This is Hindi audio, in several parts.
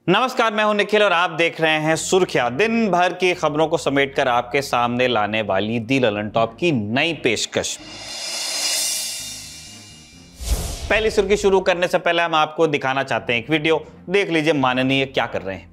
नमस्कार, मैं हूं निखिल और आप देख रहे हैं सुर्खियां। दिन भर की खबरों को समेटकर आपके सामने लाने वाली दी ललन टॉप की नई पेशकश। पहली सुर्खी शुरू करने से पहले हम आपको दिखाना चाहते हैं एक वीडियो। देख लीजिए माननीय क्या कर रहे हैं।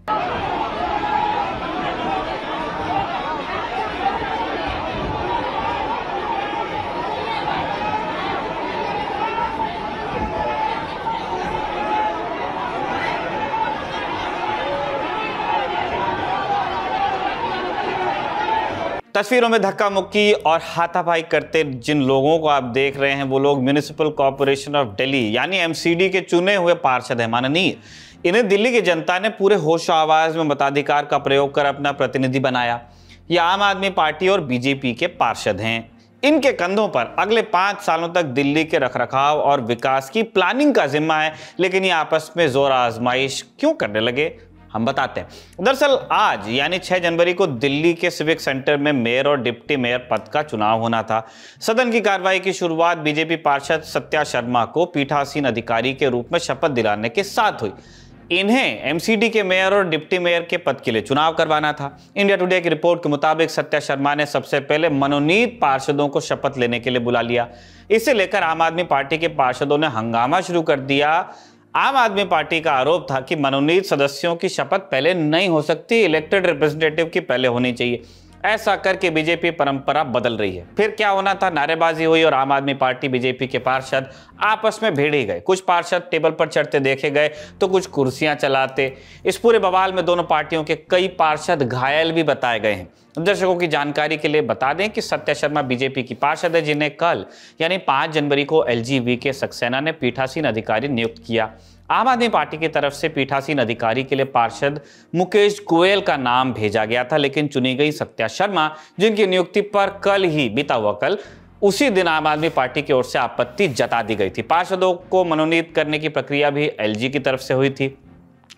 तस्वीरों में धक्का मुक्की और हाथापाई करते जिन लोगों को आप देख रहे हैं वो लोग म्युनिसिपल कॉर्पोरेशन ऑफ दिल्ली यानी एमसीडी के चुने हुए पार्षद हैं। माननीय, इन्हें दिल्ली की जनता ने पूरे होश आवाज में मताधिकार का प्रयोग कर अपना प्रतिनिधि बनाया। ये आम आदमी पार्टी और बीजेपी के पार्षद हैं। इनके कंधों पर अगले 5 सालों तक दिल्ली के रखरखाव और विकास की प्लानिंग का जिम्मा है, लेकिन ये आपस में जोर आजमाइश क्यों करने लगे, हम बताते हैं। दरअसल आज यानी 6 जनवरी को दिल्ली के सिविक सेंटर में मेयर और डिप्टी मेयर पद का चुनाव होना था। सदन की कार्रवाई की शुरुआत बीजेपी पार्षद सत्या शर्मा को पीठासीन अधिकारी के रूप में शपथ दिलाने के साथ हुई। इन्हें एमसीडी के मेयर और डिप्टी मेयर के पद के लिए चुनाव करवाना था। इंडिया टुडे की रिपोर्ट के मुताबिक सत्या शर्मा ने सबसे पहले मनोनीत पार्षदों को शपथ लेने के लिए बुला लिया। इसे लेकर आम आदमी पार्टी के पार्षदों ने हंगामा शुरू कर दिया। आम आदमी पार्टी का आरोप था कि मनोनीत सदस्यों की शपथ पहले नहीं हो सकती, इलेक्टेड रिप्रेजेंटेटिव की पहले होनी चाहिए। ऐसा करके बीजेपी परंपरा बदल रही है। फिर क्या होना था, नारेबाजी हुई और आम आदमी पार्टी बीजेपी के पार्षद आपस में भिड़ ही गए। कुछ पार्षद टेबल पर चढ़ते देखे गए तो कुछ कुर्सियां चलाते। इस पूरे बवाल में दोनों पार्टियों के कई पार्षद घायल भी बताए गए हैं। दर्शकों की जानकारी के लिए बता दें कि सत्या शर्मा बीजेपी की पार्षद है, जिन्हें कल यानी 5 जनवरी को एलजीवी के सक्सेना ने पीठासीन अधिकारी नियुक्त किया। आम आदमी पार्टी की तरफ से पीठासीन अधिकारी के लिए पार्षद मुकेश गोयल का नाम भेजा गया था, लेकिन चुनी गई सत्या शर्मा, जिनकी नियुक्ति पर कल ही बीता हुआ कल उसी दिन आम आदमी पार्टी की ओर से आपत्ति जता दी गई थी। पार्षदों को मनोनीत करने की प्रक्रिया भी एलजी की तरफ से हुई थी।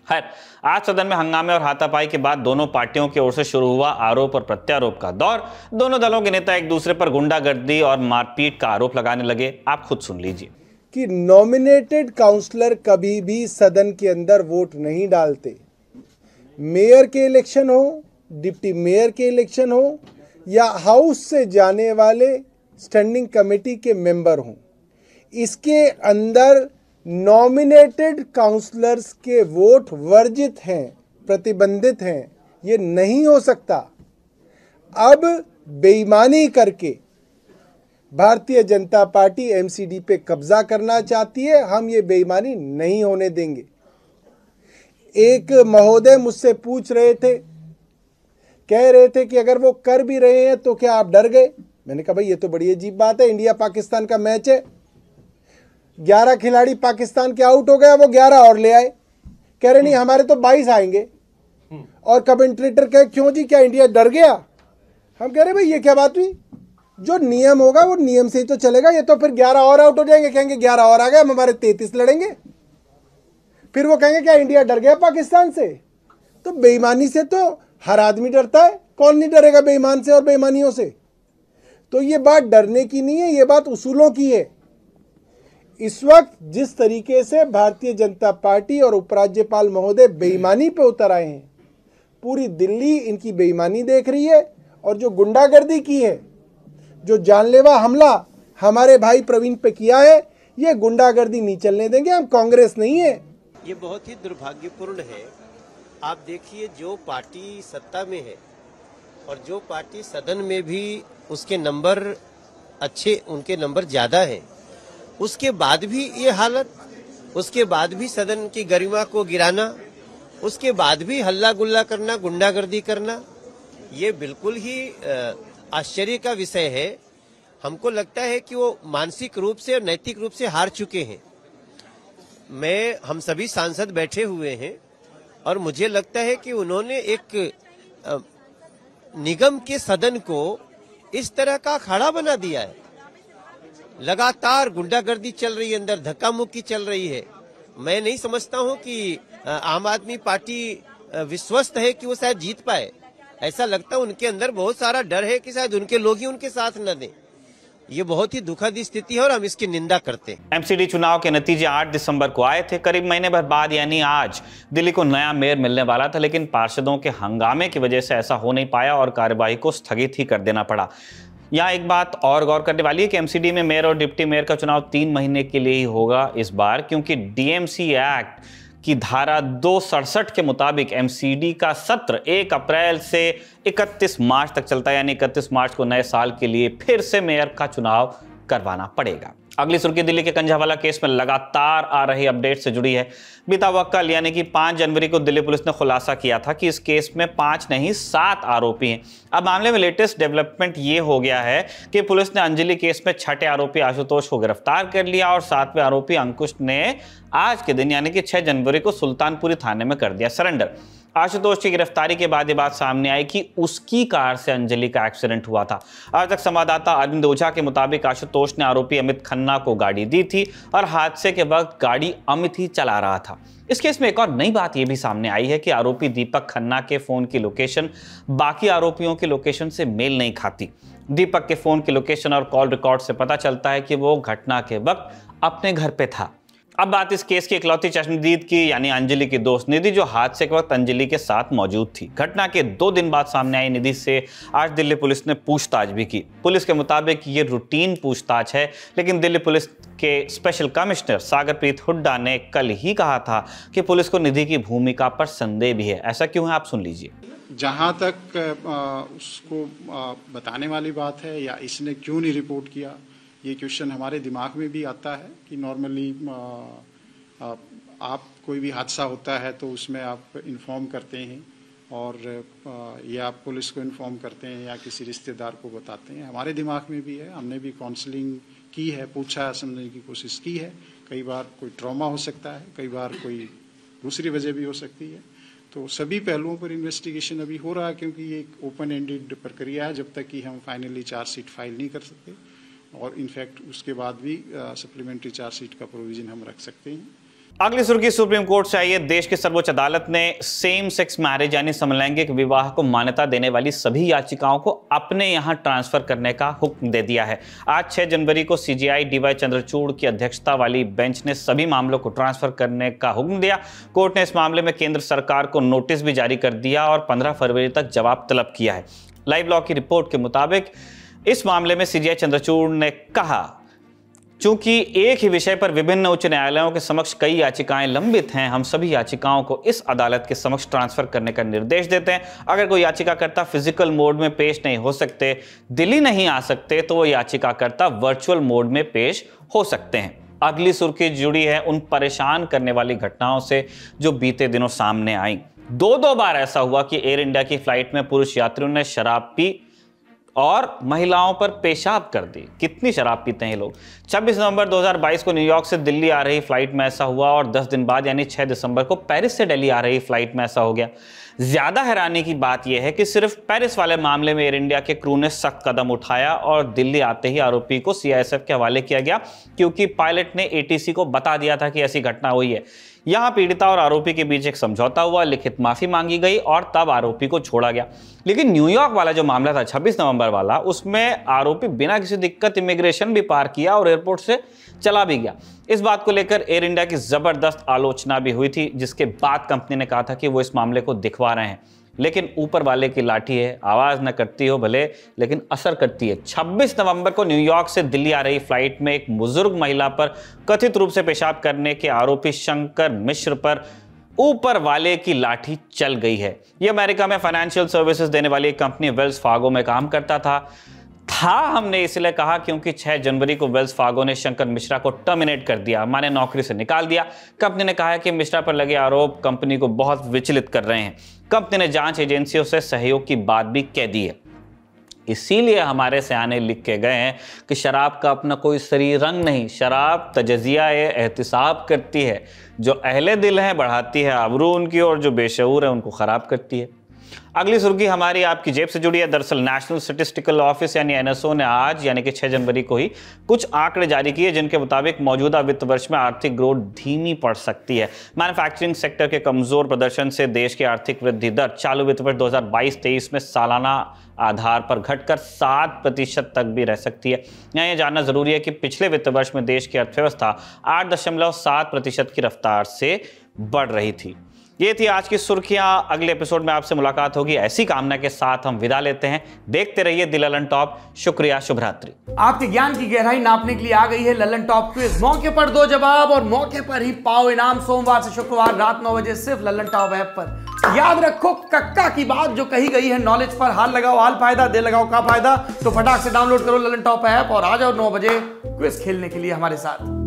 खैर, आज सदन में हंगामे और हाथापाई के बाद दोनों पार्टियों की ओर से शुरू हुआ आरोप और प्रत्यारोप का दौर। दोनों दलों के नेता एक दूसरे पर गुंडागर्दी और मारपीट का आरोप लगाने लगे। आप खुद सुन लीजिए कि नॉमिनेटेड काउंसलर कभी भी सदन के अंदर वोट नहीं डालते। मेयर के इलेक्शन हो, डिप्टी मेयर के इलेक्शन हो या हाउस से जाने वाले स्टैंडिंग कमेटी के मेंबर हों, इसके अंदर नॉमिनेटेड काउंसलर्स के वोट वर्जित हैं, प्रतिबंधित हैं। ये नहीं हो सकता। अब बेईमानी करके भारतीय जनता पार्टी एमसीडी पे कब्जा करना चाहती है। हम ये बेईमानी नहीं होने देंगे। एक महोदय मुझसे पूछ रहे थे, कह रहे थे कि अगर वो कर भी रहे हैं तो क्या आप डर गए? मैंने कहा भाई ये तो बड़ी अजीब बात है। इंडिया पाकिस्तान का मैच है, 11 खिलाड़ी पाकिस्तान के आउट हो गया, वो 11 और ले आए। कह रहे नहीं हमारे तो 22 आएंगे। और कमेंटेटर कहे क्यों जी, क्या इंडिया डर गया? हम कह रहे भाई ये क्या बात हुई? जो नियम होगा वो नियम से ही तो चलेगा। ये तो फिर 11 और आउट हो जाएंगे, कहेंगे 11 और आ गए, हम हमारे 33 लड़ेंगे। फिर वो कहेंगे क्या इंडिया डर गया पाकिस्तान से? तो बेईमानी से तो हर आदमी डरता है, कौन नहीं डरेगा बेईमान से और बेईमानियों से? तो ये बात डरने की नहीं है, ये बात उसूलों की है। इस वक्त जिस तरीके से भारतीय जनता पार्टी और उपराज्यपाल महोदय बेईमानी पे उतर आए हैं, पूरी दिल्ली इनकी बेईमानी देख रही है। और जो गुंडागर्दी की है, जो जानलेवा हमला हमारे भाई प्रवीण पे किया है, ये गुंडागर्दी नहीं चलने देंगे। हम कांग्रेस नहीं है। ये बहुत ही दुर्भाग्यपूर्ण है। आप देखिए, जो पार्टी सत्ता में है और जो पार्टी सदन में भी उसके नंबर अच्छे, उनके नंबर ज्यादा हैं, उसके बाद भी ये हालत, उसके बाद भी सदन की गरिमा को गिराना, उसके बाद भी हल्ला गुल्ला करना, गुंडागर्दी करना, ये बिल्कुल ही आश्चर्य का विषय है। हमको लगता है कि वो मानसिक रूप से और नैतिक रूप से हार चुके हैं। हम सभी सांसद बैठे हुए हैं और मुझे लगता है कि उन्होंने एक निगम के सदन को इस तरह का अखाड़ा बना दिया है। लगातार गुंडागर्दी चल रही है, अंदर धक्का मुक्की चल रही है। मैं नहीं समझता हूं कि आम आदमी पार्टी विश्वस्त है कि वो शायद जीत पाए। ऐसा लगता है उनके अंदर बहुत सारा डर है कि शायद उनके लोग ही उनके साथ न दें। ये बहुत ही दुखद स्थिति है और हम इसकी निंदा करते हैं। एमसीडी चुनाव के नतीजे 8 दिसंबर को आए थे। करीब महीने भर बाद यानी आज दिल्ली को नया मेयर मिलने वाला था, लेकिन पार्षदों के हंगामे की वजह से ऐसा हो नहीं पाया और कार्यवाही को स्थगित ही कर देना पड़ा। यहाँ एक बात और गौर करने वाली है कि एमसीडी में मेयर और डिप्टी मेयर का चुनाव 3 महीने के लिए ही होगा इस बार, क्योंकि डीएमसी एक्ट की धारा 267 के मुताबिक एमसीडी का सत्र 1 अप्रैल से 31 मार्च तक चलता है, यानी 31 मार्च को नए साल के लिए फिर से मेयर का चुनाव करवाना पड़ेगा। अगली सुर्खी दिल्ली के कंझावाला केस में लगातार आ रही अपडेट से जुड़ी है। बीता हुआ कल यानी कि 5 जनवरी को दिल्ली पुलिस ने खुलासा किया था कि इस केस में 5 नहीं 7 आरोपी हैं। अब मामले में लेटेस्ट डेवलपमेंट ये हो गया है कि पुलिस ने अंजलि केस में 6ठे आरोपी आशुतोष को गिरफ्तार कर लिया और 7वें आरोपी अंकुश ने आज के दिन यानी कि 6 जनवरी को सुल्तानपुरी थाने में कर दिया सरेंडर। आशुतोष की गिरफ्तारी के बाद ये बात सामने आई कि उसकी कार से अंजलि का एक्सीडेंट हुआ था। आज तक संवाददाता अरविंद ओझा के मुताबिक आशुतोष ने आरोपी अमित खन्ना को गाड़ी दी थी और हादसे के वक्त गाड़ी अमित ही चला रहा था। इस केस में एक और नई बात यह भी सामने आई है कि आरोपी दीपक खन्ना के फोन की लोकेशन बाकी आरोपियों की लोकेशन से मेल नहीं खाती। दीपक के फोन की लोकेशन और कॉल रिकॉर्ड से पता चलता है कि वो घटना के वक्त अपने घर पे था। अब बात इस केस की इकलौती चश्मदीद की यानी अंजलि की दोस्त निधि, जो हादसे के वक्त अंजलि के साथ मौजूद थी। घटना के 2 दिन बाद सामने आई निधि से आज दिल्ली पुलिस ने पूछताछ भी की। पुलिस के मुताबिक ये रूटीन पूछताछ है, लेकिन दिल्ली पुलिस के स्पेशल कमिश्नर सागरप्रीत हुड्डा ने कल ही कहा था कि पुलिस को निधि की भूमिका पर संदेह भी है। ऐसा क्यों है, आप सुन लीजिए। जहाँ तक उसको बताने वाली बात है या इसने क्यों नहीं रिपोर्ट किया, ये क्वेश्चन हमारे दिमाग में भी आता है कि नॉर्मली आप कोई भी हादसा होता है तो उसमें आप इन्फॉर्म करते हैं और या आप पुलिस को इन्फॉर्म करते हैं या किसी रिश्तेदार को बताते हैं। हमारे दिमाग में भी है, हमने भी काउंसलिंग की है, पूछा समझने की कोशिश की है। कई बार कोई ट्रॉमा हो सकता है, कई बार कोई दूसरी वजह भी हो सकती है। तो सभी पहलुओं पर इन्वेस्टिगेशन अभी हो रहा है, क्योंकि ये एक ओपन एंडेड प्रक्रिया है जब तक कि हम फाइनली चार्जशीट फाइल नहीं कर सकते, और इनफैक्ट उसके बाद भी सप्लीमेंट्री चार्जशीट का प्रोविजन हम रख सकते हैं। अगली सुर्खी सुप्रीम कोर्ट से आई है। देश की सर्वोच्च अदालत ने सेम सेक्स मैरिज यानी समलैंगिक विवाह को मान्यता देने वाली सभी याचिकाओं को अपने यहां ट्रांसफर करने का हुक्म दे दिया है। आज 6 जनवरी को सीजेआई डीवाई चंद्रचूड़ की अध्यक्षता वाली बेंच ने सभी मामलों को ट्रांसफर करने का हुक्म दिया। कोर्ट ने इस मामले में केंद्र सरकार को नोटिस भी जारी कर दिया और 15 फरवरी तक जवाब तलब किया है। लाइव लॉ की रिपोर्ट के मुताबिक इस मामले में सीजेआई चंद्रचूड़ ने कहा, चूंकि एक ही विषय पर विभिन्न उच्च न्यायालयों के समक्ष कई याचिकाएं लंबित हैं, हम सभी याचिकाओं को इस अदालत के समक्ष ट्रांसफर करने का निर्देश देते हैं। अगर कोई याचिकाकर्ता फिजिकल मोड में पेश नहीं हो सकते, दिल्ली नहीं आ सकते, तो वो याचिकाकर्ता वर्चुअल मोड में पेश हो सकते हैं। अगली सुर्खी जुड़ी है उन परेशान करने वाली घटनाओं से जो बीते दिनों सामने आई। 2 बार ऐसा हुआ कि एयर इंडिया की फ्लाइट में पुरुष यात्रियों ने शराब पी और महिलाओं पर पेशाब कर दी। कितनी शराब पीते हैं ये लोग। 26 नवंबर 2022 को न्यूयॉर्क से दिल्ली आ रही फ्लाइट में ऐसा हुआ और 10 दिन बाद यानी 6 दिसंबर को पेरिस से दिल्ली आ रही फ्लाइट में ऐसा हो गया। ज्यादा हैरानी की बात यह है कि सिर्फ पेरिस वाले मामले में एयर इंडिया के क्रू ने सख्त कदम उठाया और दिल्ली आते ही आरोपी को सीआईएसएफ के हवाले किया गया, क्योंकि पायलट ने एटीसी को बता दिया था कि ऐसी घटना हुई है। यहां पीड़िता और आरोपी के बीच एक समझौता हुआ, लिखित माफी मांगी गई और तब आरोपी को छोड़ा गया। लेकिन न्यूयॉर्क वाला जो मामला था 26 नवंबर वाला, उसमें आरोपी बिना किसी दिक्कत इमिग्रेशन भी पार किया और एयरपोर्ट से चला भी गया। इस बात को लेकर एयर इंडिया की जबरदस्त आलोचना भी हुई थी, जिसके बाद कंपनी ने कहा था कि वो इस मामले को दिखवा रहे हैं। लेकिन ऊपर वाले की लाठी है, आवाज न करती हो भले, लेकिन असर करती है। 26 नवंबर को न्यूयॉर्क से दिल्ली आ रही फ्लाइट में एक बुजुर्ग महिला पर कथित रूप से पेशाब करने के आरोपी शंकर मिश्र पर ऊपर वाले की लाठी चल गई है। यह अमेरिका में फाइनेंशियल सर्विसेज देने वाली एक कंपनी वेल्स फार्गो में काम करता था। हमने इसलिए कहा क्योंकि 6 जनवरी को वेल्स फार्गो ने शंकर मिश्रा को टर्मिनेट कर दिया, माने नौकरी से निकाल दिया। कंपनी ने कहा है कि मिश्रा पर लगे आरोप कंपनी को बहुत विचलित कर रहे हैं। कंपनी ने जांच एजेंसियों से सहयोग की बात भी कह दी है। इसीलिए हमारे सयाने लिख के गए हैं कि शराब का अपना कोई शरीर रंग नहीं, शराब तजजिया एहतिसाब करती है। जो अहले दिल हैं बढ़ाती है आबरू उनकी, और जो बेशऊर है उनको खराब करती है। अगली सुर्खी हमारी आपकी जेब से जुड़ी है। दरअसल नेशनल स्टैटिस्टिकल ऑफिस यानी एनएसओ ने आज यानी कि 6 जनवरी को ही कुछ आंकड़े जारी किए, जिनके मुताबिक मौजूदा वित्त वर्ष में आर्थिक ग्रोथ धीमी पड़ सकती है। मैन्युफैक्चरिंग सेक्टर के कमजोर प्रदर्शन से देश की आर्थिक वृद्धि दर चालू वित्त वर्ष 2022-23 में सालाना आधार पर घटकर 7% तक भी रह सकती है। यहाँ यह जानना जरूरी है कि पिछले वित्त वर्ष में देश की अर्थव्यवस्था 8.7% की रफ्तार से बढ़ रही थी। ये थी आज की सुर्खियां। अगले एपिसोड में आपसे मुलाकात होगी। ऐसी कामना के साथ हम विदा लेते हैं। देखते रहिए द ललन टॉप। शुक्रिया, शुभ रात्रि। आपके ज्ञान की गहराई नापने के लिए आ गई है ललन टॉप क्विज। मौके पर दो जवाब और मौके पर ही पाओ इनाम। सोमवार से शुक्रवार रात 9 बजे सिर्फ ललन टॉप ऐप पर। याद रखो कक्का की बात जो कही गई है, नॉलेज पर हाल लगाओ हाल फायदा, दे लगाओ का फायदा। तो फटाक से डाउनलोड करो ललन टॉप ऐप और आ जाओ 9 बजे क्विज खेलने के लिए हमारे साथ।